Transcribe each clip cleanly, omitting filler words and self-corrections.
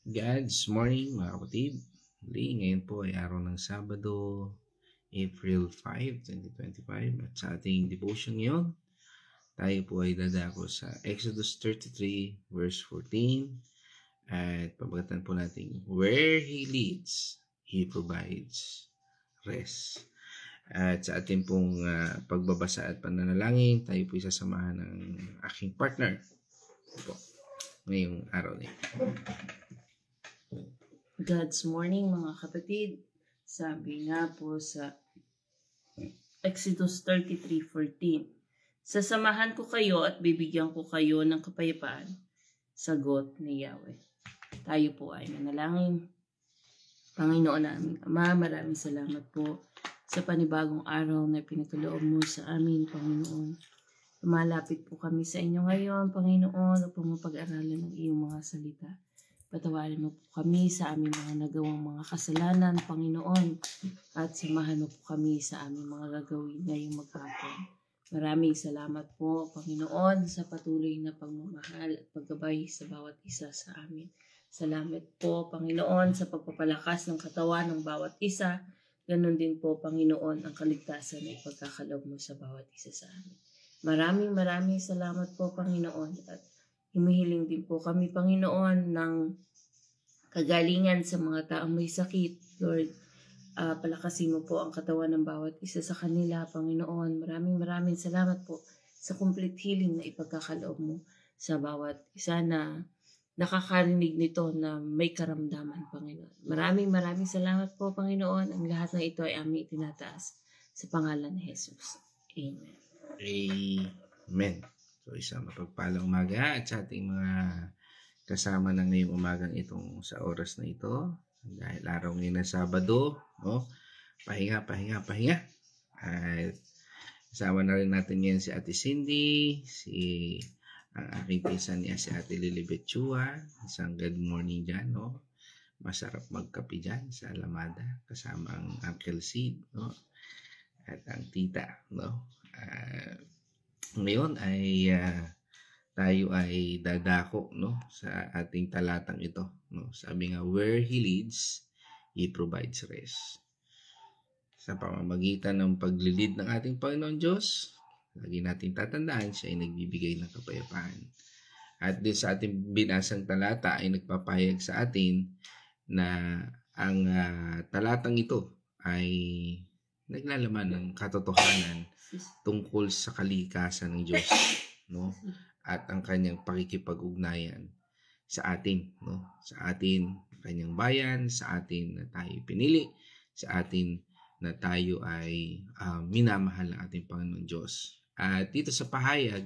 God's morning mga kapatid. Ngayon po ay araw ng Sabado, April 5, 2025. At sa ating devotion ngayon, tayo po ay dadako sa Exodus 33 verse 14. At pabagatan po natin, where He leads, He provides rest. At sa ating pong pagbabasa at pananalangin, tayo po isasamahan ng aking partner po ngayong araw na ito. God's morning mga kapatid. Sabi nga po sa Exodus 33:14, sasamahan ko kayo at bibigyan ko kayo ng kapayapaan. Sagot ni Yahweh. Tayo po ay manalangin. Panginoon namin Ama, maraming salamat po sa panibagong araw na pinagkaloob mo sa amin, Panginoon. Lumalapit po kami sa inyo ngayon, Panginoon, upang mapag-aralan ng iyong mga salita. Patawarin mo po kami sa aming mga nagawang mga kasalanan, Panginoon, at samahan mo po kami sa aming mga gagawin ngayong maghapon. Maraming salamat po, Panginoon, sa patuloy na pagmamahal at paggabay sa bawat isa sa amin. Salamat po, Panginoon, sa pagpapalakas ng katawan ng bawat isa. Ganon din po, Panginoon, ang kaligtasan at pagkakaloob mo sa bawat isa sa amin. Maraming salamat po, Panginoon, at humihiling din po kami, Panginoon, ng kagalingan sa mga taong may sakit. Lord, palakasin mo po ang katawan ng bawat isa sa kanila, Panginoon. Maraming salamat po sa complete healing na ipagkakaloob mo sa bawat isa na nakakarinig nito na may karamdaman, Panginoon. Maraming salamat po, Panginoon. Ang lahat ng ito ay aming itinataas sa pangalan ni Jesus. Amen. Amen. So isang mapagpalang umaga at sa ating mga kasama na ngayong umagang itong sa oras na ito. Dahil araw ngayon na Sabado, no? Pahinga. At kasama na rin natin ngayon si Ate Cindy, ang aking pinsan niya si Ate Lilibet Chua. Isang good morning dyan, no? Masarap magkape dyan sa Alamada kasama ang Uncle Sid, no? At ang tita, no? Ngayon ay tayo ay dadako, no, sa ating talatang ito, no. Sabi nga, where He leads, He provides rest. Sa pamamagitan ng paglilid ng ating Panginoon Diyos, lagi nating tatandaan siya ay nagbibigay ng kapayapaan. At din sa ating binasang talata ay nagpapahayag sa atin na ang talatang ito ay naglalaman ng katotohanan tungkol sa kalikasan ng Diyos, no? At ang kanyang pakikipag-ugnayan sa atin, no? Sa atin, kanyang bayan, sa atin na tayo pinili, sa atin na tayo ay minamahal ng ating Panginoon Diyos. At dito sa pahayag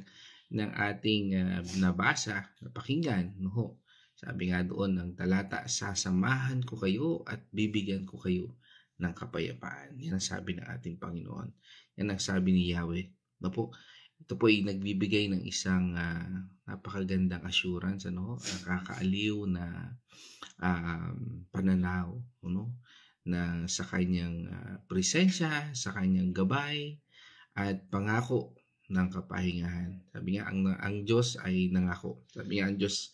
ng ating nabasa, napakinggan, no? Sabi nga doon ng talata, sasamahan ko kayo at bibigyan ko kayo ng kapayapaan. Yan ang sabi ng ating Panginoon. Yan ang sabi ni Yahweh. No po, ito po ay nagbibigay ng isang napakagandang assurance, ano, nakakaaliw na pananaw, no, na sa kanyang presensya, sa kanyang gabay at pangako ng kapahingahan. Sabi nga ang Diyos ay nangako. Sabi nga ang Diyos,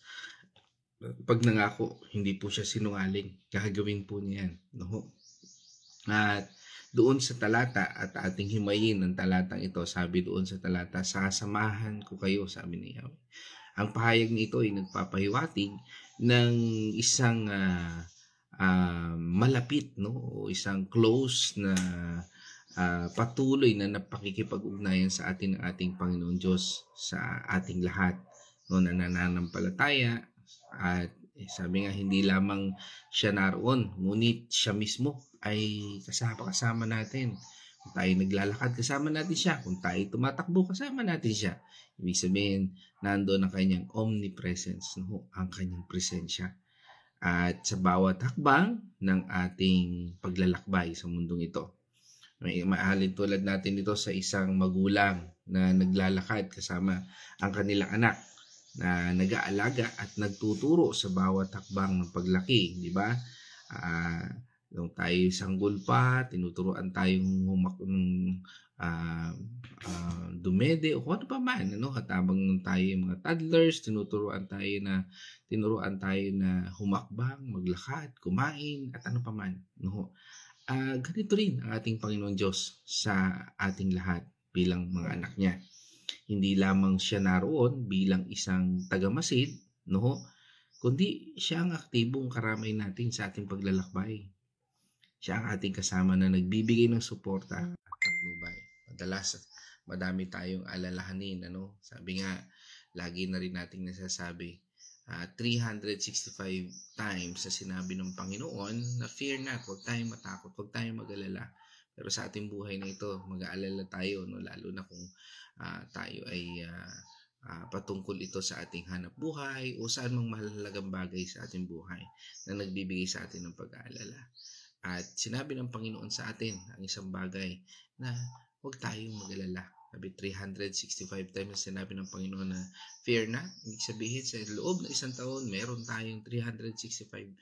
pag nangako, hindi po siya sinungaling. Gagawin po niya yan, no? At doon sa talata at ating himayin ng talatang ito, sabi doon sa talata, sasamahan ko kayo, sabi ni Yahweh. Ang pahayag nito ay nagpapahiwatig ng isang malapit, no, o isang close na patuloy na napakikipag-ugnayan sa atin ng ating Panginoon Diyos sa ating lahat, no, na nananampalataya. At sabi nga, hindi lamang siya naroon, ngunit siya mismo ay kasama natin. Kung tayo naglalakad, kasama natin siya. Kung tayo tumatakbo, kasama natin siya. Ibig sabihin, nandoon ang kanyang omnipresence, no? Ang kanyang presensya. At sa bawat hakbang ng ating paglalakbay sa mundong ito. May mahalin tulad natin ito sa isang magulang na naglalakad kasama ang kanilang anak, na nag-aalaga at nagtuturo sa bawat hakbang ng paglaki, di ba? Nung tayo sanggol pa, tinuturuan tayong dumede o kung ano pa man, ano, katabang nung tayo yung mga toddlers, tinuruan tayo na humakbang, maglakad, kumain, at ano pa man, no? Ganito rin ang ating Panginoon Diyos sa ating lahat bilang mga anak niya. Hindi lamang siya naroon bilang isang tagamasid, no? Kundi siya ang aktibong karamay natin sa ating paglalakbay. Siya ang ating kasama na nagbibigay ng suporta at patnubay. Madalas, madami tayong alalahanin, ano? Sabi nga, lagi na rin nating nasasabi, 365 times na sinabi ng Panginoon na fear not, huwag tayong matakot, huwag tayong mag-alala. Pero sa ating buhay na ito, mag-aalala tayo, no? Lalo na kung tayo ay patungkol ito sa ating hanap buhay o saan mang mahalagang bagay sa ating buhay na nagbibigay sa atin ng pag-aalala. At sinabi ng Panginoon sa atin ang isang bagay na huwag tayong mag-alala. Sabi 365 times sinabi ng Panginoon na fear not. Ibig sabihin sa loob ng isang taon, meron tayong 365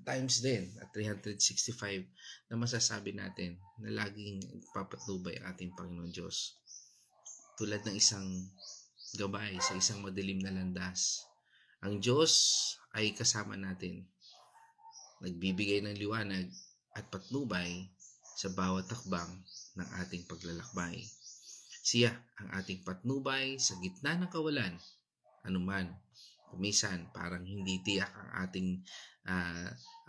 times din at 365 na masasabi natin na laging papatnubay ang ating Panginoon Diyos. Tulad ng isang gabay sa isang madilim na landas. Ang Diyos ay kasama natin. Nagbibigay ng liwanag at patnubay sa bawat takbang ng ating paglalakbay. Siya ang ating patnubay sa gitna ng kawalan. Anuman, kumisan parang hindi tiyak ang ating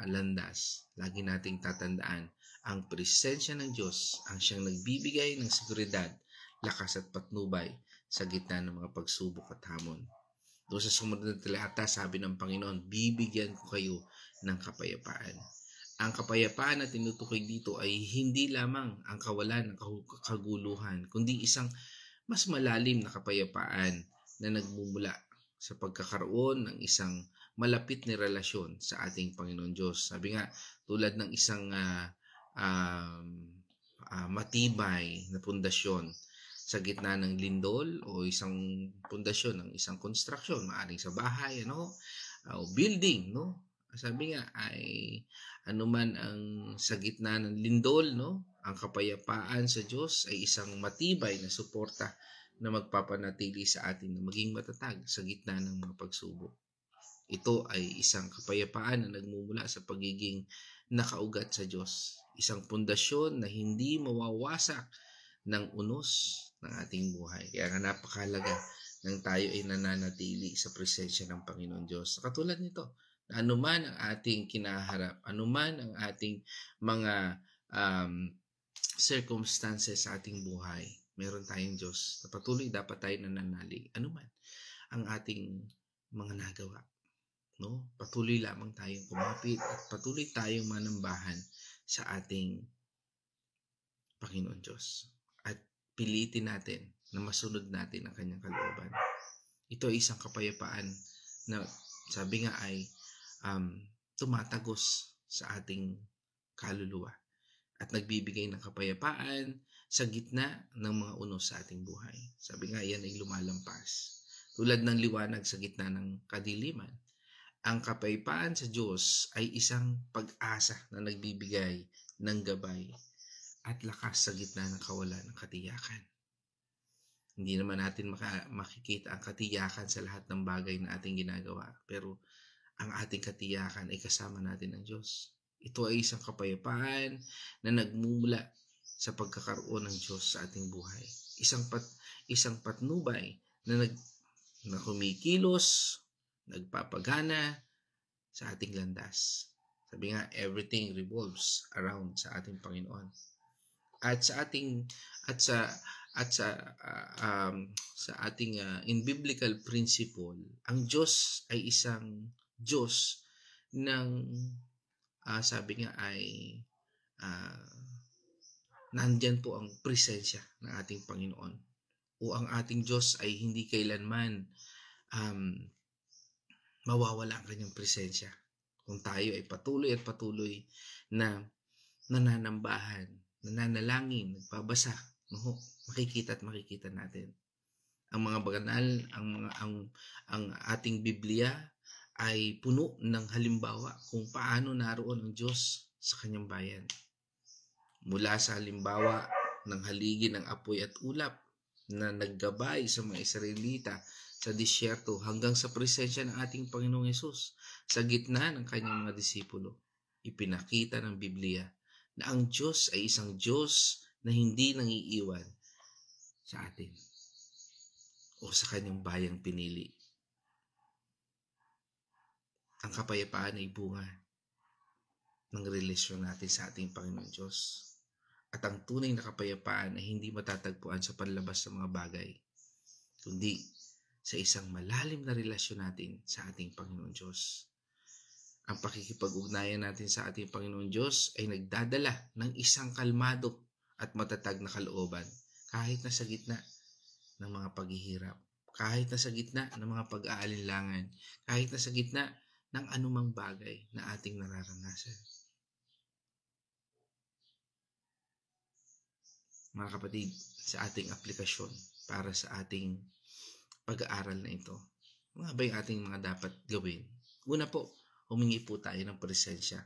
landas. Lagi nating tatandaan ang presensya ng Diyos ang siyang nagbibigay ng seguridad, lakas at patnubay sa gitna ng mga pagsubok at hamon. Doon sa sumunod na talata, sabi ng Panginoon, bibigyan ko kayo ng kapayapaan. Ang kapayapaan na tinutukoy dito ay hindi lamang ang kawalan ng kaguluhan, kundi isang mas malalim na kapayapaan na nagmumula sa pagkakaroon ng isang malapit na relasyon sa ating Panginoon Diyos. Sabi nga, tulad ng isang matibay na pundasyon sa gitna ng lindol o isang pundasyon ng isang construction, maaring sa bahay, o building, no? Sabi nga ay anuman ang sa gitna ng lindol, no? Ang kapayapaan sa Diyos ay isang matibay na suporta na magpapanatili sa atin na maging matatag sa gitna ng mga pagsubok. Ito ay isang kapayapaan na nagmumula sa pagiging nakaugat sa Diyos. Isang pundasyon na hindi mawawasak ng unos ng ating buhay. Kaya nga napakahalaga nang tayo ay nananatili sa presensya ng Panginoon Diyos. Katulad nito, na anuman ang ating kinaharap, anuman ang ating mga circumstances sa ating buhay, meron tayong Diyos na patuloy dapat tayo nananalig. Anuman ang ating mga nagawa, no? Patuloy lamang tayong kumapit at patuloy tayong manambahan sa ating Panginoon Diyos. At pilitin natin na masunod natin ang kanyang kalooban. Ito ay isang kapayapaan na sabi nga ay tumatagos sa ating kaluluwa at nagbibigay ng kapayapaan sa gitna ng mga unos sa ating buhay. Sabi nga, yan ay lumalampas. Tulad ng liwanag sa gitna ng kadiliman. Ang kapayapaan sa Diyos ay isang pag-asa na nagbibigay ng gabay at lakas sa gitna ng kawalan ng katiyakan. Hindi naman natin makikita ang katiyakan sa lahat ng bagay na ating ginagawa. Pero ang ating katiyakan ay kasama natin ng Diyos. Ito ay isang kapayapaan na nagmumula sa pagkakaroon ng Diyos sa ating buhay. Isang patnubay na kumikilos, nagpapagana sa ating landas. Sabi nga, everything revolves around sa ating Panginoon. At sa ating in biblical principle, ang Diyos ay isang Diyos ng sabi nga ay nandyan po ang presensya ng ating Panginoon. O ang ating Diyos ay hindi kailanman mawawala ang kanyang presensya. Kung tayo ay patuloy at patuloy na nananambahan, nananalangin, nagbabasa, makikita at makikita natin. Ang mga banal, ang ating Biblia ay puno ng halimbawa kung paano naroon ang Diyos sa kanyang bayan. Mula sa halimbawa ng haligi ng apoy at ulap na naggabay sa mga Israelita sa disyerto hanggang sa presensya ng ating Panginoong Hesus sa gitna ng kanyang mga disipulo, ipinakita ng Biblia na ang Diyos ay isang Diyos na hindi nangiiwan sa atin o sa kanyang bayang pinili. Ang kapayapaan ay bunga ng relasyon natin sa ating Panginoon Diyos. At ang tunay na kapayapaan ay hindi matatagpuan sa panlabas ng mga bagay, kundi sa isang malalim na relasyon natin sa ating Panginoon Diyos. Ang pakikipag-ugnayan natin sa ating Panginoon Diyos ay nagdadala ng isang kalmado at matatag na kalooban kahit na sa gitna ng mga paghihirap, kahit na sa gitna ng mga pag-aalinlangan, kahit na sa gitna ng anumang bagay na ating nararanasan. Mga kapatid, sa ating aplikasyon para sa ating pag-aaral na ito, mga ba yung ating mga dapat gawin? Una po, humingi po tayo ng presensya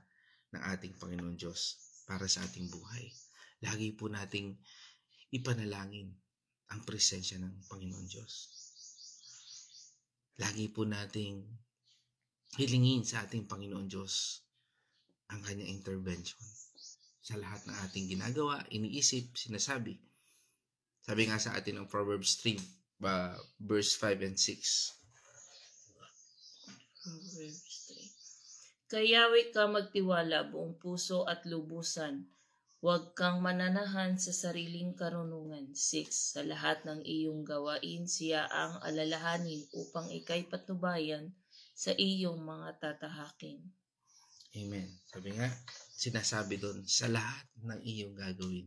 ng ating Panginoon Diyos para sa ating buhay. Lagi po nating ipanalangin ang presensya ng Panginoon Diyos. Lagi po nating hilingin sa ating Panginoon Diyos ang kanyang intervention sa lahat ng ating ginagawa, iniisip, sinasabi. Sabi nga sa atin ng Proverbs 3, verse 5 and 6. Proverbs 3. Kayawi ka magtiwala buong puso at lubusan. Huwag kang mananahan sa sariling karunungan. 6. Sa lahat ng iyong gawain, siya ang alalahanin upang ikay patnubayan sa iyong mga tatahakin. Amen. Sabi nga, sinasabi doon, sa lahat ng iyong gagawin,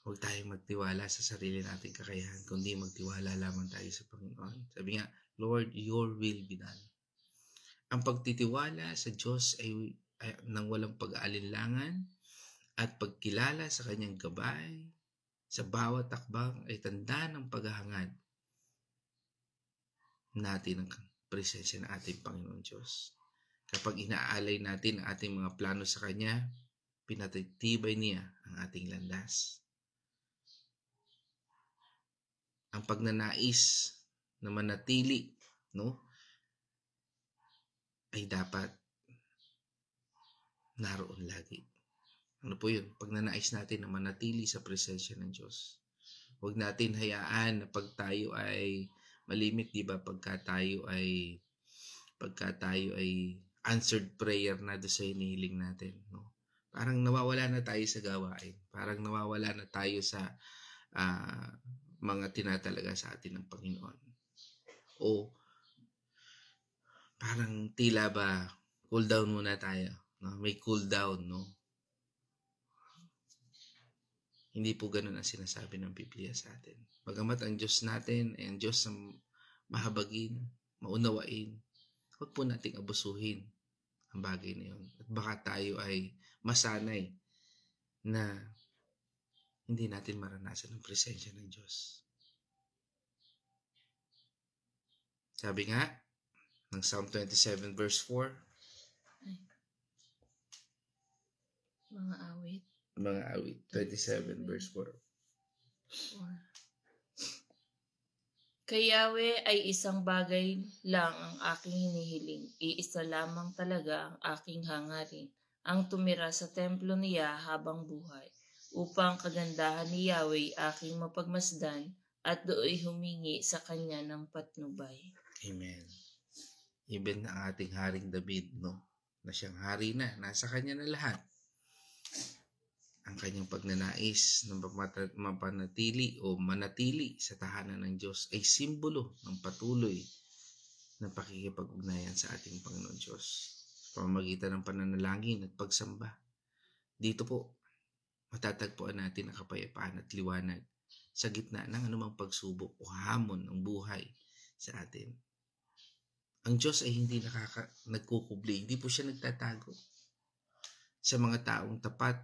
huwag tayong magtiwala sa sarili nating kakayahan, kundi magtiwala lamang tayo sa Panginoon. Sabi nga, Lord, your will be done. Ang pagtitiwala sa Diyos ay nang walang pag-aalinlangan at pagkilala sa kanyang gabay sa bawat takbang ay tanda ng paghahangad natin ang presensya ng ating Panginoon Diyos. Kapag inaalay natin ang ating mga plano sa Kanya, pinatitibay niya ang ating landas. Ang pagnanais na manatili, ay dapat naroon lagi. Ano po yun? Pagnanais natin na manatili sa presensya ng Diyos. Huwag natin hayaan na pag tayo ay malimit, di ba? Pagka tayo ay answered prayer na doon sa hinihiling natin. No? Parang nawawala na tayo sa gawain. Parang nawawala na tayo sa mga tinatalaga sa atin ng Panginoon. O parang tila ba cool down muna tayo. No? May cool down, no? Hindi po ganun ang sinasabi ng Biblia sa atin. Bagamat ang Diyos natin ay ang Diyos na mahabagin, maunawain, huwag po nating abusuhin ang bagay na yun. At baka tayo ay masanay na hindi natin maranasan ang presensya ng Diyos. Sabi nga ng Psalm 27 verse 4, Mga awit 27 verse 4. Kay Yahweh ay isang bagay lang ang aking hinihiling. Iisa lamang talaga ang aking hangarin, ang tumira sa templo niya habang buhay, upang kagandahan ni Yahweh aking mapagmasdan at dooy humingi sa kanya ng patnubay. Amen. Even ang ating Haring David, na siyang hari na, nasa kanya na lahat. Ang kanyang pagnanais na mapanatili o manatili sa tahanan ng Diyos ay simbolo ng patuloy na pakikipag-ugnayan sa ating Panginoon Diyos sa pamamagitan ng pananalangin at pagsamba. Dito po, matatagpuan natin ang kapayapaan at liwanag sa gitna ng anumang pagsubok o hamon ng buhay sa atin. Ang Diyos ay hindi nagkukubli, hindi po siya nagtatago sa mga taong tapat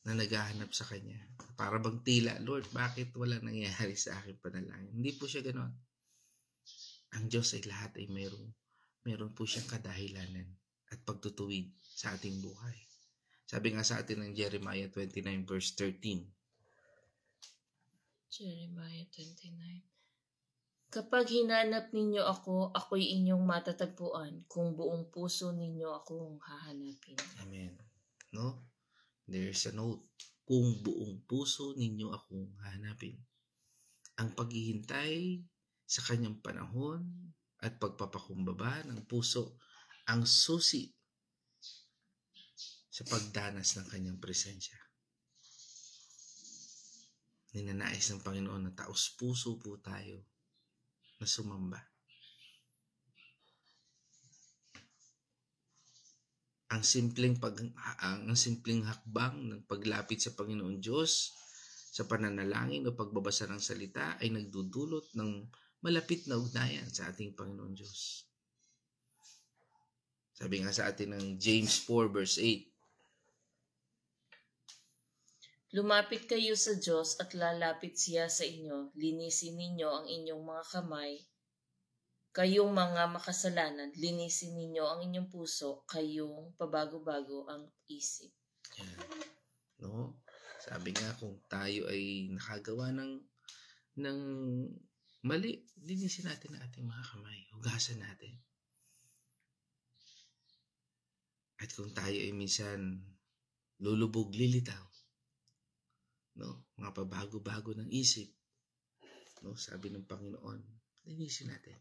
na naghahanap sa Kanya. Para bang tila, Lord, bakit wala nangyayari sa aking panalangin? Hindi po siya ganon. Ang Diyos ay lahat ay meron po siyang kadahilanan at pagtutuwid sa ating buhay. Sabi nga sa atin ng Jeremiah 29 verse 13. Jeremiah 29. Kapag hinanap ninyo ako, ako'y inyong matatagpuan. Kung buong puso ninyo akong hahanapin. Amen. No? There's a note. Kung buong puso ninyo akong hahanapin. Ang paghihintay sa kanyang panahon at pagpapakumbaba ng puso ang susi sa pagdanas ng kanyang presensya. Ninanais ng Panginoon na taos puso po tayo na sumamba. Ang simpleng hakbang ng paglapit sa Panginoon Diyos sa pananalangin o pagbabasa ng salita ay nagdudulot ng malapit na ugnayan sa ating Panginoon Diyos. Sabi nga sa atin ng James 4 verse 8. Lumapit kayo sa Diyos at lalapit siya sa inyo. Linisin ninyo ang inyong mga kamay. Kayong mga makasalanan, linisin ninyo ang inyong puso. Kayong pabago-bago ang isip. Yan. No? Sabi nga kung tayo ay nakagawa ng mali, linisin natin ang ating mga kamay. Hugasan natin. At kung tayo ay minsan lulubog, lilitaw, no, mga pabago-bago ng isip, no, sabi ng Panginoon, linisin natin.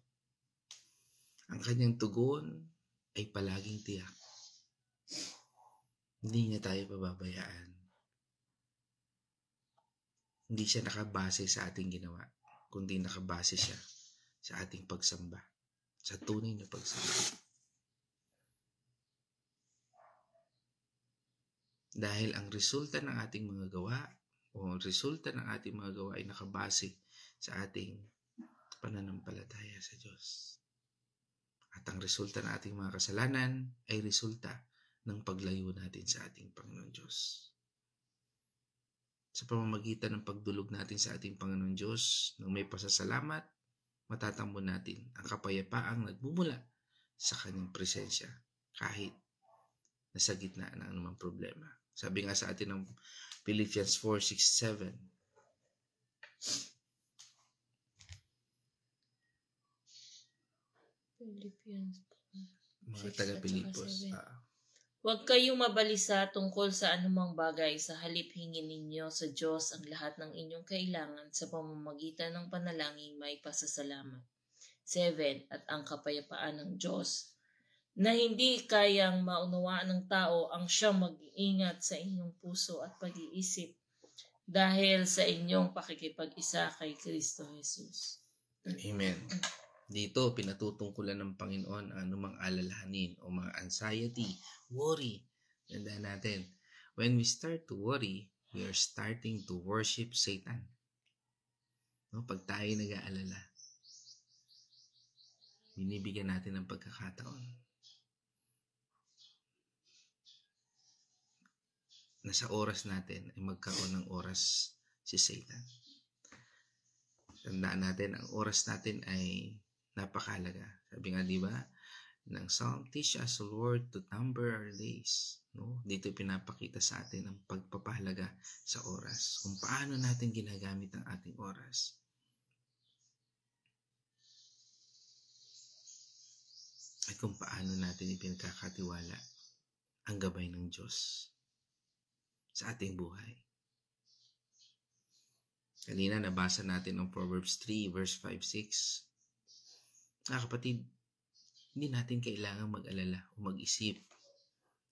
Ang kanyang tugon ay palaging tiyak. Hindi niya tayo pababayaan. Hindi siya nakabase sa ating ginawa, kundi nakabase siya sa ating pagsamba, sa tunay na pagsamba. Dahil ang resulta ng ating mga gawa o ang resulta ng ating mga gawa ay nakabase sa ating pananampalataya sa Diyos. At ang resulta ng ating mga kasalanan ay resulta ng paglayo natin sa ating Panginoon Diyos. Sa pamamagitan ng pagdulog natin sa ating Panginoon Diyos, nang may pasasalamat, matatamo natin ang kapayapaang nagmumula sa Kanyang presensya kahit nasa gitna ng anumang problema. Sabi nga sa atin ng Philippians 4:6-7. Philippians. Mga taga-Pilipos. Huwag kayong mabalisa tungkol sa anumang bagay. Sa halip hingin ninyo sa Diyos ang lahat ng inyong kailangan sa pamamagitan ng panalangin may pasasalamat. 7. At ang kapayapaan ng Diyos na hindi kayang maunawaan ng tao ang siyang mag-iingat sa inyong puso at pag-iisip dahil sa inyong pakikipag-isa kay Kristo Jesus. Amen. Dito, pinatutungkulan ng Panginoon ang anumang alalahanin o mga anxiety, worry. Tandaan natin, when we start to worry, we are starting to worship Satan. No? Pag tayo nag-aalala, binibigyan natin ng pagkakataon na sa oras natin ay magkaroon ng oras si Satan. Tandaan natin, ang oras natin ay napakalaga. Sabi nga, di ba, ng Psalm, teach us, Lord, to number our days. No? Dito pinapakita sa atin ang pagpapahalaga sa oras. Kung paano natin ginagamit ang ating oras. At kung paano natin ipinagkakatiwala ang gabay ng Diyos sa ating buhay. Kanina nabasa natin ang Proverbs 3 verse 5-6. Kapatid, hindi natin kailangang mag-alala o mag-isip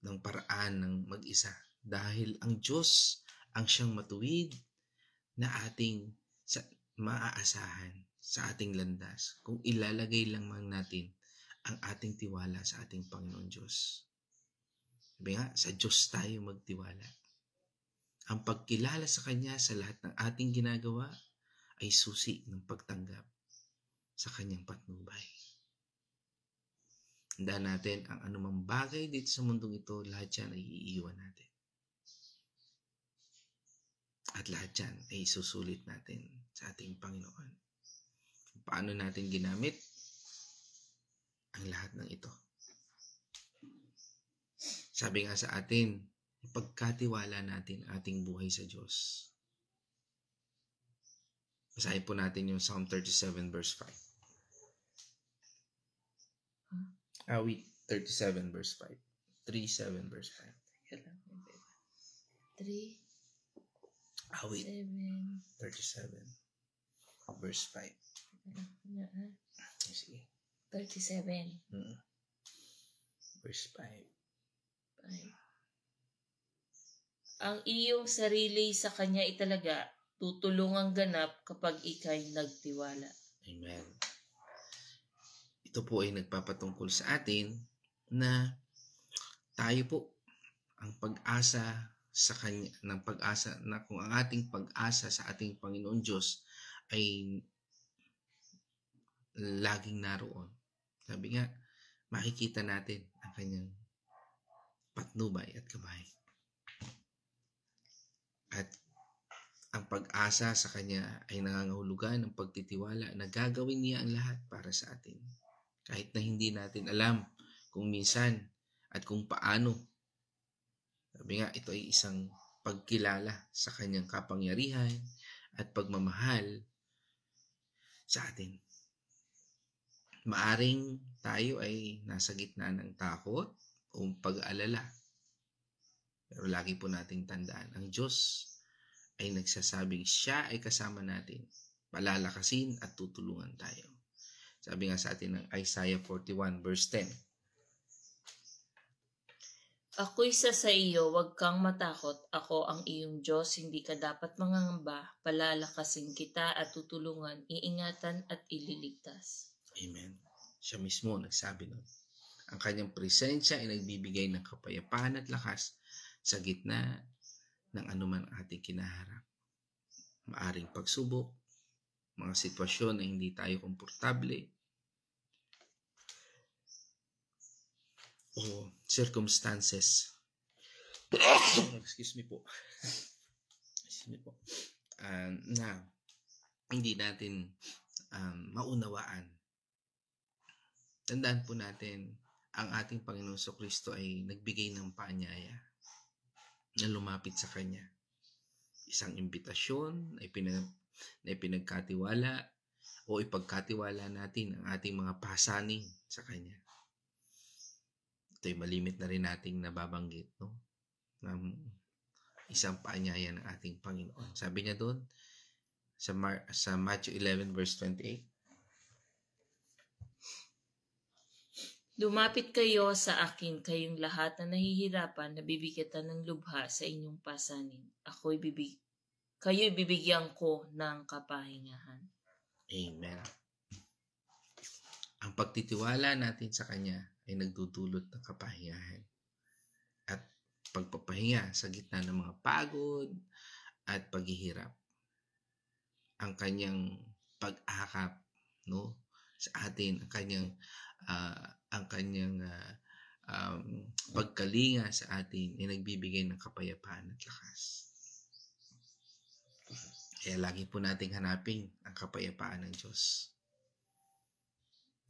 ng paraan ng mag-isa dahil ang Diyos ang siyang matuwid na ating maaasahan sa ating landas kung ilalagay lang natin ang ating tiwala sa ating Panginoon Diyos. Sabi nga, sa Diyos tayo magtiwala. Ang pagkilala sa Kanya sa lahat ng ating ginagawa ay susi ng pagtanggap sa Kanyang patnubay. Tandaan natin, ang anumang bagay dito sa mundong ito, lahat yan ay iiwan natin. At lahat yan ay isusulit natin sa ating Panginoon. Paano natin ginamit ang lahat ng ito? Sabi nga sa atin, ipagkatiwala natin ating buhay sa Diyos. Basahin po natin yung Psalm 37 verse 5. Awit 37 verse 5. 37 verse 5. 3, Awit 7. 37 verse 5. Sige. 37. Verse 5. Ang iyong sarili sa Kanya italaga, tutulungang ganap kapag ikay nagtiwala. Amen. Ito po ay nagpapatungkol sa atin na tayo po ang pag-asa sa Kanya, ng pag-asa na kung ang ating pag-asa sa ating Panginoon Diyos ay laging naroon. Sabi nga, makikita natin ang Kanyang patnubay at gabay. At ang pag-asa sa Kanya ay nangangahulugan ng pagtitiwala na gagawin niya ang lahat para sa atin. Kahit na hindi natin alam kung minsan at kung paano. Sabi nga, ito ay isang pagkilala sa Kanyang kapangyarihan at pagmamahal sa atin. Maaring tayo ay nasa gitna ng takot o pag-alala. Pero lagi po nating tandaan, ang Diyos ay nagsasabing siya ay kasama natin, palalakasin at tutulungan tayo. Sabi nga sa atin ng Isaiah 41 verse 10. Ako'y sa iyo, huwag kang matakot. Ako ang iyong Diyos, hindi ka dapat mangangamba. Palalakasin kita at tutulungan, iingatan at ililigtas. Amen. Siya mismo nagsabi nun. Ang kanyang presensya ay nagbibigay ng kapayapaan at lakas sa gitna ng anuman ating kinaharap. Maaring pagsubok, mga sitwasyon na hindi tayo komportable, o circumstances. Excuse me po. Na hindi natin maunawaan. Tandaan po natin, ang ating Panginoon Kristo ay nagbigay ng paanyaya na lumapit sa Kanya. Isang imbitasyon na pinagkatiwala o ipagkatiwala natin ang ating mga pasanin sa Kanya. Ito'y malimit na rin nating nababanggit, no? Ng isang paanyaya ng ating Panginoon. Sabi niya doon sa Matthew 11 verse 28, Lumapit kayo sa akin, kayong lahat na nahihirapan, nabibigatan ng lubha sa inyong pasanin. Kayo'y bibigyan ko ng kapahingahan. Amen. Ang pagtitiwala natin sa Kanya ay nagdudulot ng kapahingahan at pagpapahinga sa gitna ng mga pagod at paghihirap. Ang Kanyang pag-akap, no, sa atin, ang kanyang pagkalinga sa atin ay nagbibigay ng kapayapaan at lakas. Kaya lagi po nating hanapin ang kapayapaan ng Diyos.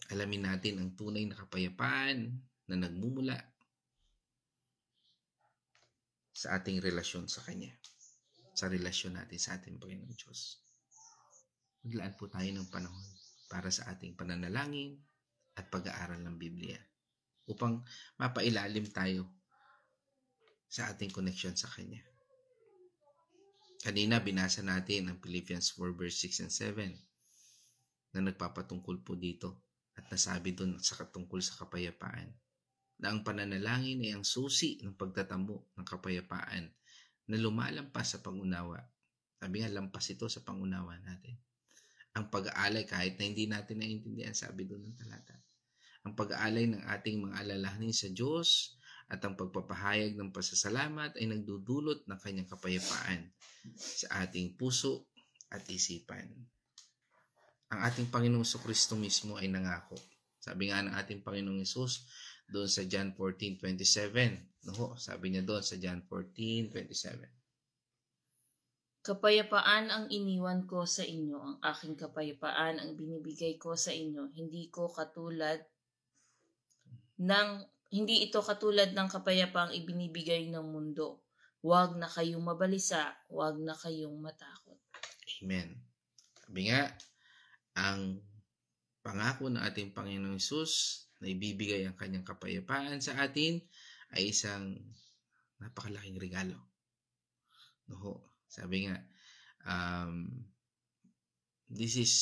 Alamin natin ang tunay na kapayapaan na nagmumula sa ating relasyon sa Kanya. Sa relasyon natin sa ating Panginoong Diyos. Maglaan po tayo ng panahon para sa ating pananalangin at pag-aaral ng Biblia upang mapailalim tayo sa ating connection sa Kanya. Kanina binasa natin ang Philippians 4 verse 6 and 7 na nagpapatungkol po dito at nasabi doon sa katungkol sa kapayapaan na ang pananalangin ay ang susi ng pagtatamo ng kapayapaan na lumalampas sa pangunawa. Sabi nga, lampas ito sa pangunawa natin. Ang pag-aalay kahit na hindi natin naiintindihan, sabi doon ng talata. Ang pag-aalay ng ating mga alalahanin sa Diyos at ang pagpapahayag ng pasasalamat ay nagdudulot ng Kanyang kapayapaan sa ating puso at isipan. Ang ating Panginoong Kristo mismo ay nangako. Sabi nga ng ating Panginoong Hesus doon sa John 14:27. No, sabi niya doon sa John 14:27. Kapayapaan ang iniwan ko sa inyo, ang aking kapayapaan ang binibigay ko sa inyo. Hindi Hindi ito katulad ng kapayapaang ibinibigay ng mundo. Huwag na kayong mabalisa, huwag na kayong matakot. Amen. Sabi nga, ang pangako ng ating Panginoong Hesus na ibibigay ang kanyang kapayapaan sa atin ay isang napakalaking regalo. No, sabi nga, this is,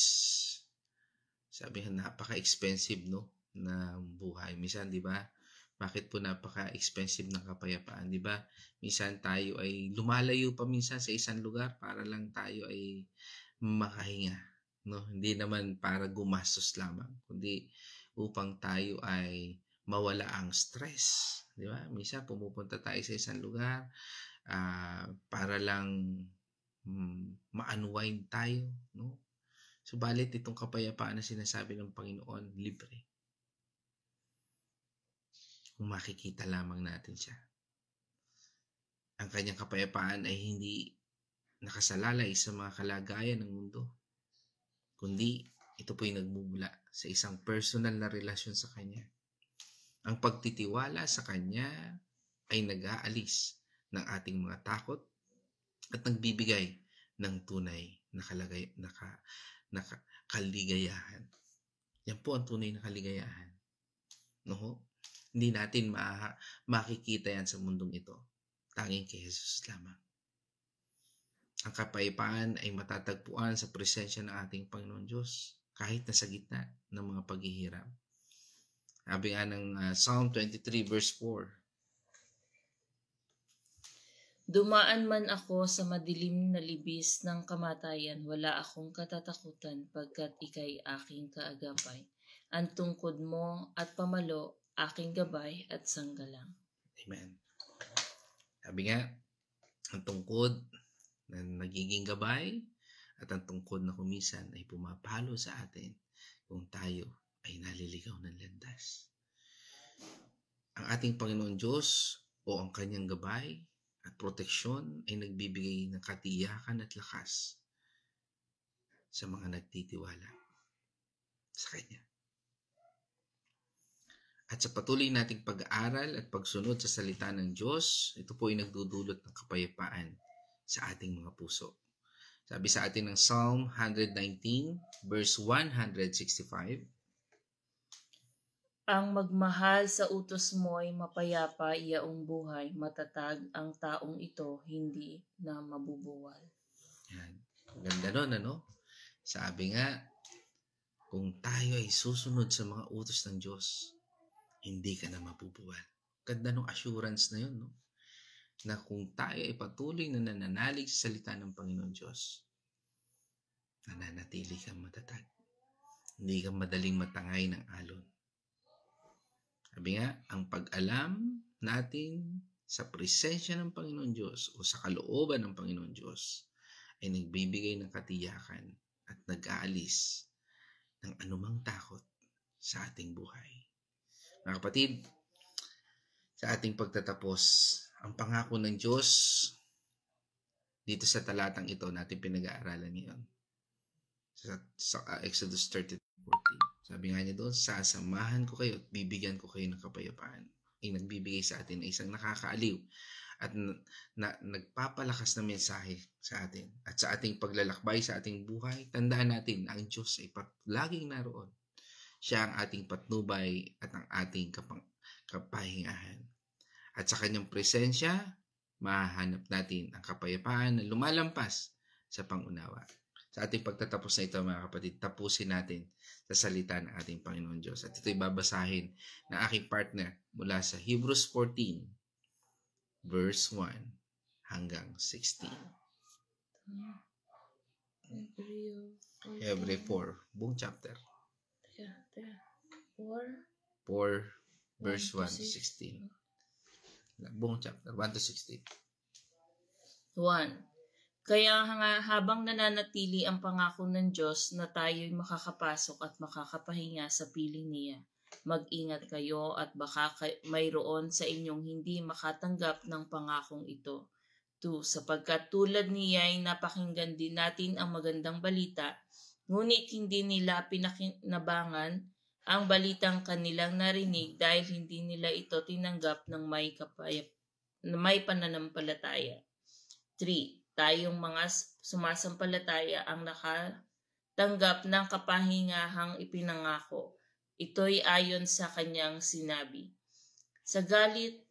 sabi nga, napaka-expensive, no, na buhay. Minsan, di ba? Bakit po napaka-expensive ng kapayapaan, di ba? Minsan tayo ay lumalayo pa minsan sa isang lugar para lang tayo ay makahinga, no? Hindi naman para gumastos lamang, kundi upang tayo ay mawala ang stress, di ba? Minsan pumupunta tayo sa isang lugar para lang ma-unwind tayo, no? Subalit itong kapayapaan na sinasabi ng Panginoon, libre. Kung makikita lamang natin siya. Ang kanyang kapayapaan ay hindi nakasalalay sa mga kalagayan ng mundo, kundi ito po'y nagmumula sa isang personal na relasyon sa Kanya. Ang pagtitiwala sa Kanya ay nag-aalis ng ating mga takot at nagbibigay ng tunay na kaligayahan. Yan po ang tunay na kaligayahan. No? Hindi natin makikita yan sa mundong ito. Tanging kay Jesus lamang. Ang kapayapaan ay matatagpuan sa presensya ng ating Panginoon Diyos kahit nasa gitna ng mga paghihirap. Sabi nga ng Psalm 23 verse 4. Dumaan man ako sa madilim na libis ng kamatayan, wala akong katatakutan pagkat ika'y aking kaagapay. Ang tungkod mo at pamalo, aking gabay at sanggalang. Amen. Sabi nga, ang tungkod na nagiging gabay at ang tungkod na kumisan ay pumapalo sa atin kung tayo ay naliligaw ng landas. Ang ating Panginoon Diyos o ang kanyang gabay at proteksyon ay nagbibigay ng katiyakan at lakas sa mga nagtitiwala sa Kanya. At sa patuloy nating pag-aaral at pagsunod sa salita ng Diyos, ito po ay nagdudulot ng kapayapaan sa ating mga puso. Sabi sa atin ng Psalm 119 verse 165, ang magmahal sa utos mo ay mapayapa iyaong buhay, matatag ang taong ito, hindi na mabubuwal. Yan. Ganda nun, ano? Sabi nga, kung tayo ay susunod sa mga utos ng Diyos, hindi ka na mabubuwal. Ganda ng assurance na yun, no? Na kung tayo ay patuloy na nananalig sa salita ng Panginoon Diyos, nananatili kang matatag. Hindi kang madaling matangay ng alon. Sabi nga, ang pag-alam natin sa presensya ng Panginoon Diyos o sa kalooban ng Panginoon Diyos ay nagbibigay ng katiyakan at nag-aalis ng anumang takot sa ating buhay. Mga kapatid, sa ating pagtatapos, ang pangako ng Diyos dito sa talatang ito natin pinag-aaralan ngayon. Sa Exodus 30:14. Sabi nga niya doon, sasamahan ko kayo at bibigyan ko kayo ng kapayapaan. Ay nagbibigay sa atin ay isang nakakaaliw at nagpapalakas na mensahe sa atin. At sa ating paglalakbay sa ating buhay, tandaan natin na ang Diyos ay laging naroon. Siya ang ating patnubay at ang ating kapahingahan. At sa kanyang presensya, mahahanap natin ang kapayapaan na lumalampas sa pangunawa. Sa ating pagtatapos na ito, mga kapatid, tapusin natin sa salita ng ating Panginoon Diyos. At ito'y babasahin ng aking partner mula sa Hebrews 14, verse 1 hanggang 16. Every 4, buong chapter. 4, verse 1 to 16. Buong chapter, 1 to 16. 1. Kaya habang nananatili ang pangako ng Diyos na tayo'y makakapasok at makakapahinga sa piling niya, mag-ingat kayo at baka mayroon sa inyong hindi makatanggap ng pangakong ito. 2. Sapagkat tulad niya ay napakinggan din natin ang magandang balita, ngunit hindi nila pinakinabangan ang balitang kanilang narinig dahil hindi nila ito tinanggap ng may pananampalataya. 3. Tayong mga sumasampalataya ang nakatanggap ng kapahingahang ipinangako. Ito'y ayon sa kanyang sinabi. Sa galit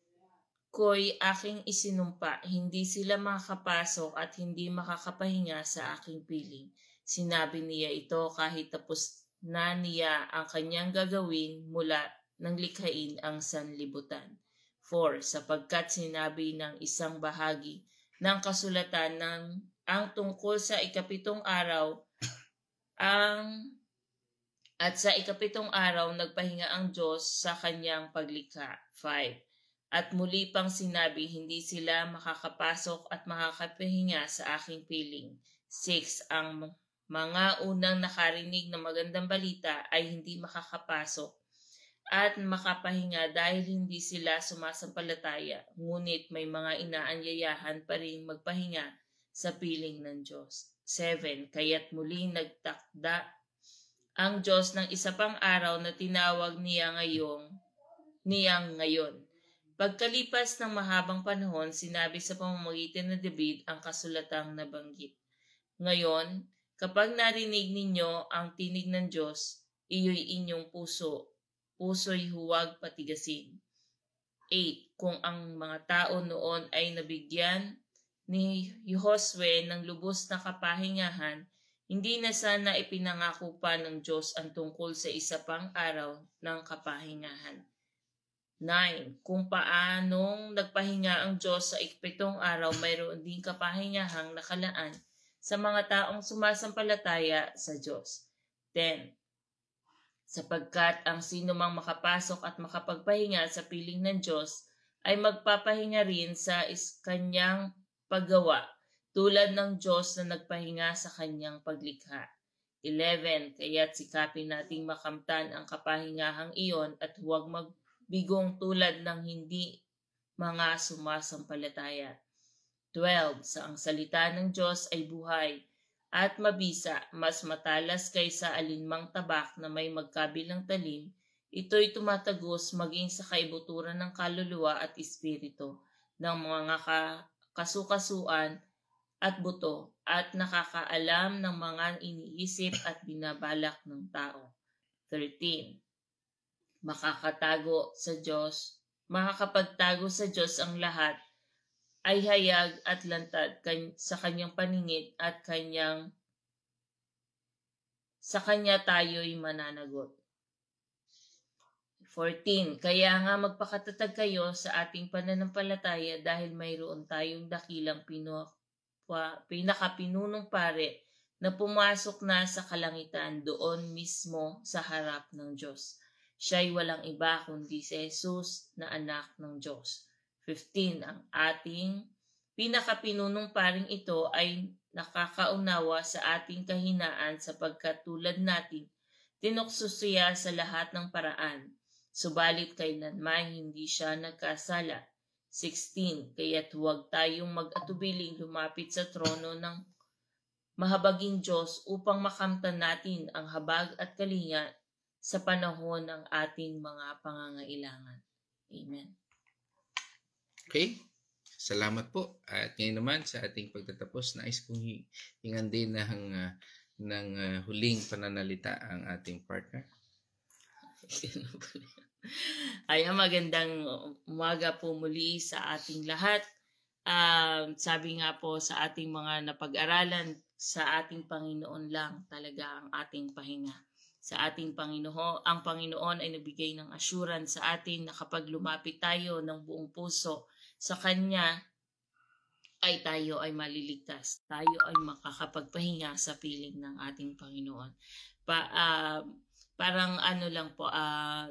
ko'y aking isinumpa, hindi sila makakapasok at hindi makakapahinga sa aking piling. Sinabi niya ito kahit tapos na niya ang kanyang gagawin mula nang likhain ang sanlibutan. 4. Sapagkat sinabi ng isang bahagi ng kasulatan ang tungkol sa ikapitong araw at sa ikapitong araw nagpahinga ang Diyos sa kanyang paglikha. 5. At muli pang sinabi, hindi sila makakapasok at makakapahinga sa aking piling. 6. Ang mga unang nakarinig ng magandang balita ay hindi makakapasok at makapahinga dahil hindi sila sumasampalataya, ngunit may mga inaanyayahan pa rin magpahinga sa piling ng Diyos. 7. Kaya't muli nagtakda ang Diyos ng isa pang araw na tinawag niyang ngayon. Pagkalipas ng mahabang panahon, sinabi sa pamamagitan ng David ang kasulatang nabanggit. Ngayon, kapag narinig ninyo ang tinig ng Diyos, iyo'y inyong puso'y huwag patigasin. 8. Kung ang mga tao noon ay nabigyan ni Josue ng lubos na kapahingahan, hindi na sana ipinangako pa ng Diyos ang tungkol sa isa pang araw ng kapahingahan. 9. Kung paanong nagpahinga ang Diyos sa ikapitong araw, mayroon din kapahingahang nakalaan sa mga taong sumasampalataya sa Diyos. 10. Sapagkat ang sino mang makapasok at makapagpahinga sa piling ng Diyos ay magpapahinga rin sa kanyang paggawa, tulad ng Diyos na nagpahinga sa kanyang paglikha. 11. Kaya't sikapin nating makamtan ang kapahingahang iyon at huwag magbigong tulad ng hindi mga sumasampalataya. 12. Sa ang salita ng Diyos ay buhay at mabisa, mas matalas kaysa alinmang tabak na may magkabilang talim. Ito'y tumatagos maging sa kaibuturan ng kaluluwa at espiritu, ng mga kasukasuan at buto, at nakakaalam ng mga iniisip at binabalak ng tao. 13. Makakapagtago sa Diyos ang lahat ay hayag at lantad sa kanyang paningin at sa kanya tayo'y mananagot. 14. Kaya nga magpakatatag kayo sa ating pananampalataya dahil mayroon tayong dakilang pinakapinunong pare na pumasok na sa kalangitan, doon mismo sa harap ng Diyos. Siya'y walang iba kundi si Jesus na anak ng Diyos. 15. Ang ating pinakapinunong paring ito ay nakakaunawa sa ating kahinaan sapagkat tulad natin, tinukso siya sa lahat ng paraan, subalit kailanman hindi siya nagkasala. 16. Kaya't huwag tayong mag-atubiling lumapit sa trono ng mahabaging Diyos upang makamtan natin ang habag at kalinga sa panahon ng ating mga pangangailangan. Amen. Okay, salamat po. At ngayon naman sa ating pagtatapos, nais kong hingan din ng huling pananalita ang ating partner. Ay, magandang umaga po muli sa ating lahat. Sabi nga po sa ating mga napag-aralan, sa ating Panginoon lang talaga ang ating pahinga. Sa ating Panginoon, ang Panginoon ay nagbigay ng assurance sa atin na kapag lumapit tayo ng buong puso sa Kanya, ay tayo ay maliligtas. Tayo ay makakapagpahinga sa piling ng ating Panginoon. Parang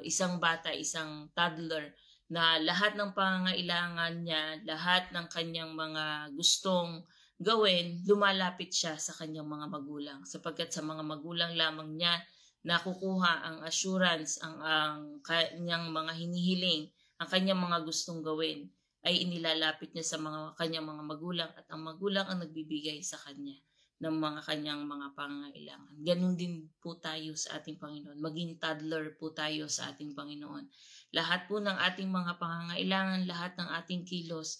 isang bata, isang toddler na lahat ng pangangailangan niya, lahat ng kanyang mga gustong gawin, lumalapit siya sa kanyang mga magulang. Sapagkat sa mga magulang lamang niya nakukuha ang assurance, ang kanyang mga hinihiling, ang kanyang mga gustong gawin ay inilalapit niya sa kanyang mga magulang at ang magulang ang nagbibigay sa kanya ng mga kanyang mga pangangailangan. Ganon din po tayo sa ating Panginoon. Maging toddler po tayo sa ating Panginoon. Lahat po ng ating mga pangangailangan, lahat ng ating kilos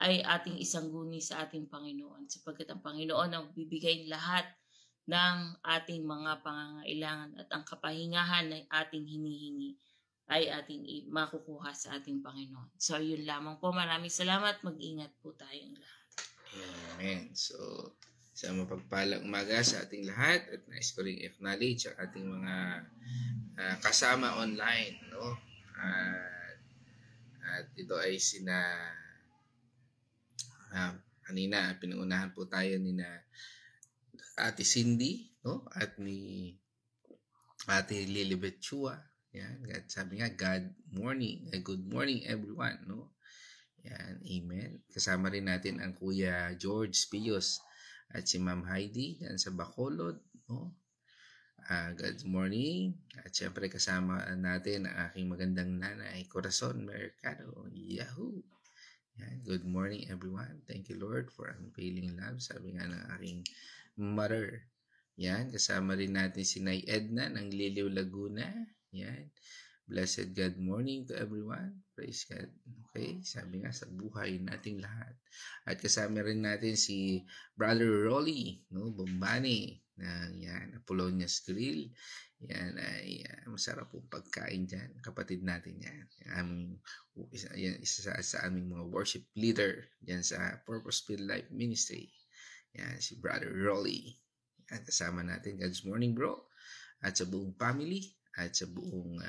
ay ating isangguni sa ating Panginoon. Sapagkat ang Panginoon ang bibigay lahat ng ating mga pangangailangan at ang kapahingahan na ating hinihingi ay ating makukuha sa ating Panginoon. So, yun lamang po. Maraming salamat. Mag-ingat po tayong lahat. Amen. So, sa mapagpalang umaga sa ating lahat at nais ko rin acknowledge ang ating mga kasama online, no? At ito ay kanina pinangunahan po tayo ni na Ate Cindy, no? At ni Ate Lilibet Chua. Yan, sabi nga, good morning everyone, no? Yan, amen. Kasama rin natin ang Kuya George Pios at si Ma'am Heidi yan sa Bacolod, no? Good morning. At syempre kasama natin ang aking magandang nanay, Corazon Mercado. Yahoo! Yan, good morning everyone. Thank you Lord for unfailing love. Sabi nga ng aking mother. Yan, kasama rin natin si Nay Edna ng Liliw, Laguna. Yan. Blessed good morning to everyone. Praise God. Okay, sabi nga sa buhay nating lahat. At kasama rin natin si Brother Rolly, no, Bombani, yan, Apolonia's Grill. Yan ay masarap pong pagkain dyan. Kapatid natin yan. Isa sa aming mga worship leader dyan sa Purposeful Life Ministry. Yan, si Brother Rolly. Yan, kasama natin. God's morning bro. At sa buong family. At sa buong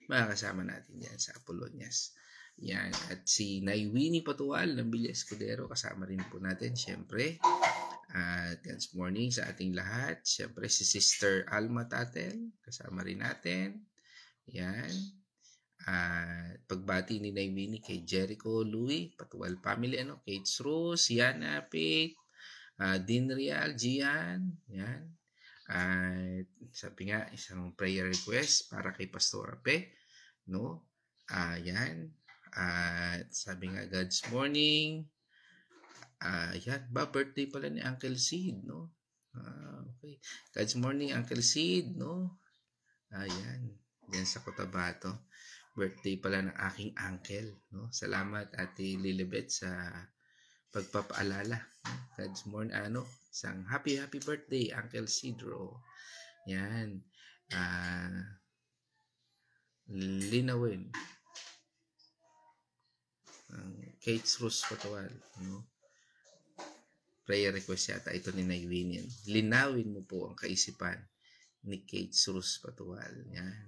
mga kasama natin yan sa Apolonias. Yan. At si Nay Winnie Patual ng Villa Escudero, kasama rin po natin, syempre. At good morning sa ating lahat. Syempre si Sister Alma Tatel, kasama rin natin. Yan. At pagbati ni Nay Winnie kay Jericho, Louie, Patual family, Kate Rose, Yana, Faith, Dinreal, Gian, yan. At sabi nga, isang prayer request para kay Pastora Pe, no? Yan. At sabi nga, God's morning. Yan, birthday pala ni Uncle Sid, no? Okay. God's morning, Uncle Sid, no? Yan. Yan sa Cotabato. Birthday pala ng aking uncle, no? Salamat, Ate Lilibet, sa pagpapaalala. God's morning, isang happy birthday, Uncle Sidro. Yan. Linawin. Kate Rose Patual, no? Prayer request yata ito ni Naywinian. Linawin mo po ang kaisipan ni Kate Rose Patual. Yan.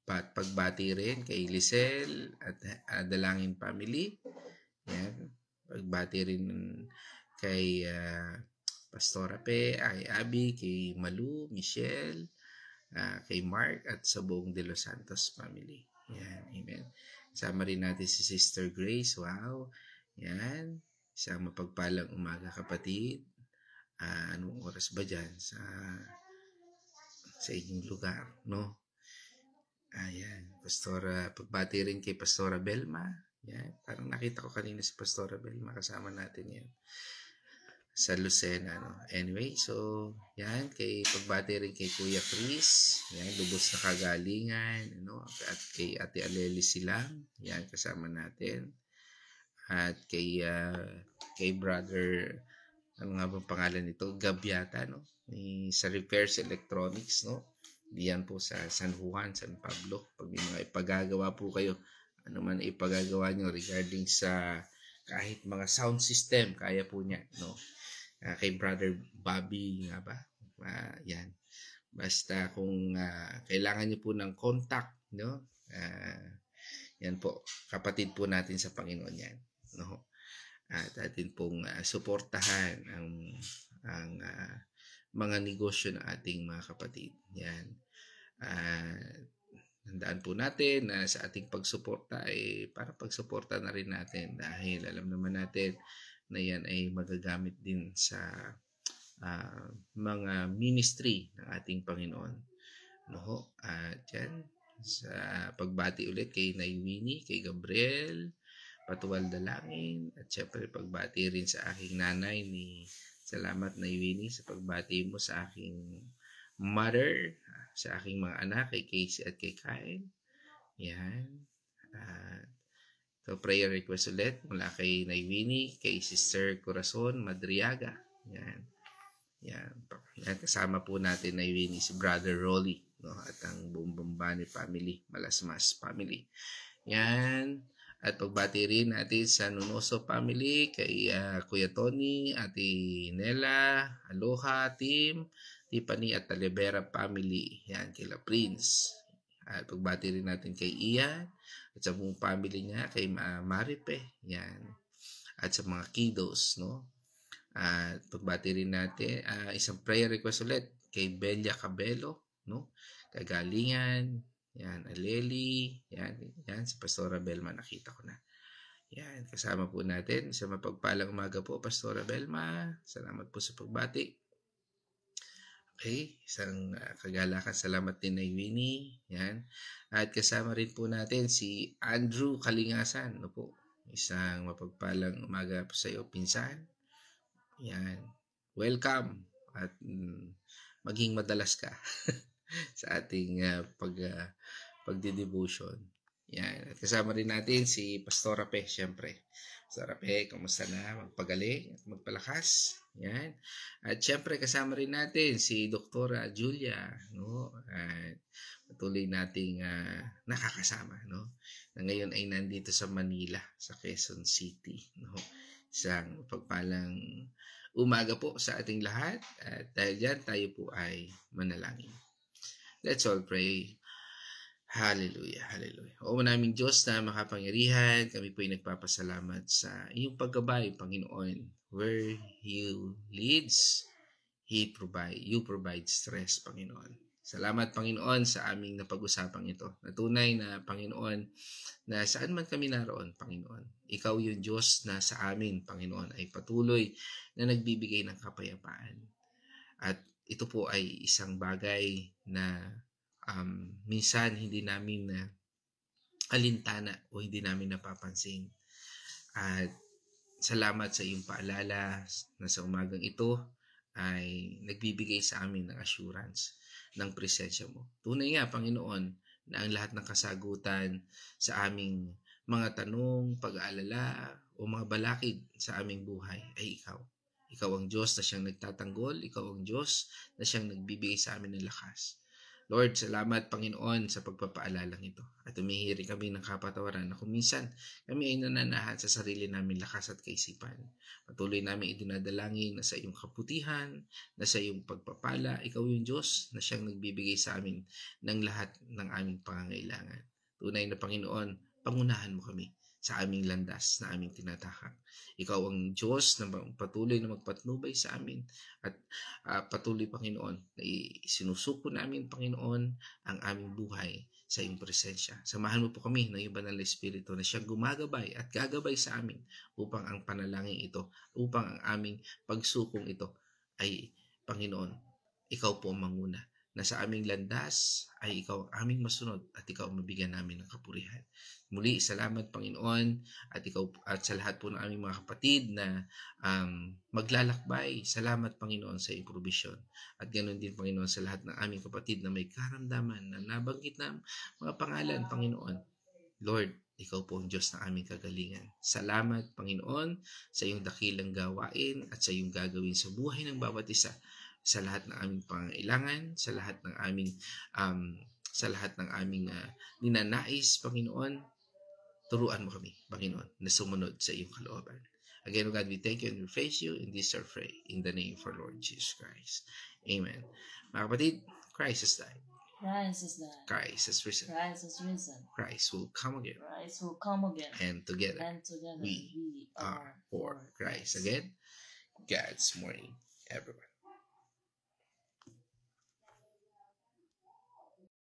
Pagbati rin kay Lisel at Dalangin Family. Yan. Pagbati rin kay Pastora Pe, kay Abby, kay Malu, Michelle, kay Mark at sa buong De Los Santos family. Yan, amen. Sama rin natin si Sister Grace. Wow. Yan. Isang mapagpalang umaga, kapatid. Anong oras ba dyan sa inyong lugar, no? Ayan. Pagbati rin kay Pastora Belma. Yan. Parang nakita ko kanina si Pastora Belma. Kasama natin yan sa Lucena, no? Anyway, so yan, pagbati rin kay Kuya Chris. Yan, lubos na kagalingan, no? At kay Ate Aleli Silang. Yan, kasama natin. At kay Brother, ano nga bang pangalan nito? Gabyata, no? Sa Repairs Electronics, no? Diyan po sa San Juan, San Pablo. Pag may mga ipagagawa po kayo, ano man ipagagawa nyo regarding sa kahit mga sound system, kaya po niya, no? Kay Brother Bobby nga ba? Yan. Basta kung kailangan nyo po ng contact, no? Yan po, kapatid po natin sa Panginoon yan, no? At atin pong suportahan ang mga negosyo ng ating mga kapatid. Yan. Handaan po natin na sa ating pagsuporta ay para pagsuporta na rin natin dahil alam naman natin na yan ay magagamit din sa mga ministry ng ating Panginoon. No? At yan, sa pagbati ulit kay Naywini, kay Gabriel, patuwal dalangin. At syempre pagbati rin sa aking nanay ni salamat na Winnie sa pagbati mo sa aking mother, sa aking mga anak, kay Casey at kay Kyle. Yan. So prayer request ulit mula kay Winnie, kay Sister Corazon Madriaga. Yan. Yan. Kasama po natin Winnie si Brother Rolly, no? At ang buong Bambani family, Malasmas family. Yan. At pagbati rin natin sa Nunoso family, kay Kuya Tony, Ate Nela, Aloha team, Tiffany at Talibera family. Yan, kila Prince. At pagbati rin natin kay Ian at sa buong family niya, kay Maripe. Yan. At sa mga kiddos, no? At pagbati rin natin, isang prayer request ulit kay Belia Cabello, no? Kagalingan. Yan, Aleli, yan, si Pastora Belma, nakita ko na. Yan, kasama po natin sa mapagpalang umaga po, Pastora Belma. Salamat po sa pagbati. Okay, isang kagalakan, salamat din na Winnie. Yan, at kasama rin po natin si Andrew Kalingasan, no po. Isang mapagpalang umaga po sa iyo, pinsan. Yan, welcome at maging madalas ka sa ating pagdidevotion. Yan. At kasama rin natin si Pastora Pe, syempre. Pastora Pe, kamusta na? Magpagaling at magpalakas. Yan. At syempre kasama rin natin si Doktora Julia, no? At patuloy nating nakakasama, no? Na ngayon ay nandito sa Manila, sa Quezon City, no? Isang pagpalang umaga po sa ating lahat. At dahil dyan, tayo po ay manalangin. Let's all pray. Hallelujah, hallelujah. O naming Diyos na makapangyarihan, kami po ay nagpapasalamat sa iyong paggabay, Panginoon. Where you leads, you provide stress, Panginoon. Salamat, Panginoon, sa aming napag-usapang ito. Natunay na, Panginoon, na saan man kami naroon, Panginoon, ikaw yung Diyos na sa amin, Panginoon, ay patuloy na nagbibigay ng kapayapaan. At ito po ay isang bagay na minsan hindi namin na alintana o hindi namin napapansin. At salamat sa iyong paalala na sa umagang ito ay nagbibigay sa amin ng assurance ng presensya mo. Tunay nga, Panginoon, na ang lahat ng kasagutan sa aming mga tanong, pag-aalala o mga balakid sa aming buhay ay ikaw. Ikaw ang Diyos na siyang nagtatanggol. Ikaw ang Diyos na siyang nagbibigay sa amin ng lakas. Lord, salamat, Panginoon, sa pagpapaalalang ito. At umihiri kami ng kapatawaran na kung minsan kami ay nananahan sa sarili namin lakas at kaisipan. Patuloy namin idinadalangin na sa iyong kaputihan, na sa iyong pagpapala, ikaw yung Diyos na siyang nagbibigay sa amin ng lahat ng aming pangangailangan. Tunay na, Panginoon, pangunahan mo kami sa aming landas na aming tinatahak. Ikaw ang Diyos na patuloy na magpatnubay sa amin at patuloy, Panginoon, na isinusuko namin, Panginoon, ang aming buhay sa iyong presensya. Samahan mo po kami ng iyong banal na Espiritu na siyang gumagabay at gagabay sa amin upang ang panalangin ito, upang ang aming pagsukong ito ay, Panginoon, ikaw po ang manguna. Na sa aming landas ay ikaw ang aming masunod at ikaw ang mabigyan namin ng kapurihan. Muli, salamat, Panginoon, at ikaw at sa lahat po ng aming mga kapatid na maglalakbay. Salamat, Panginoon, sa iyong provision. At ganoon din, Panginoon, sa lahat ng aming kapatid na may karamdaman na nabanggit na mga pangalan, Panginoon. Lord, ikaw po ang Diyos ng aming kagalingan. Salamat, Panginoon, sa iyong dakilang gawain at sa iyong gagawin sa buhay ng bawat isa. Sa lahat ng aming pangailangan, sa lahat ng aming ninanais, Panginoon, turuan mo kami, Panginoon, na sumunod sa iyong kalooban. Again, God, we thank you and we praise you in this our pray in the name of our Lord Jesus Christ. Amen. Mga kapatid, Christ has died. Christ has died. Christ has risen. Christ has risen. Christ will come again. Christ will come again. And together we are for Christ. Again, God's morning, everyone.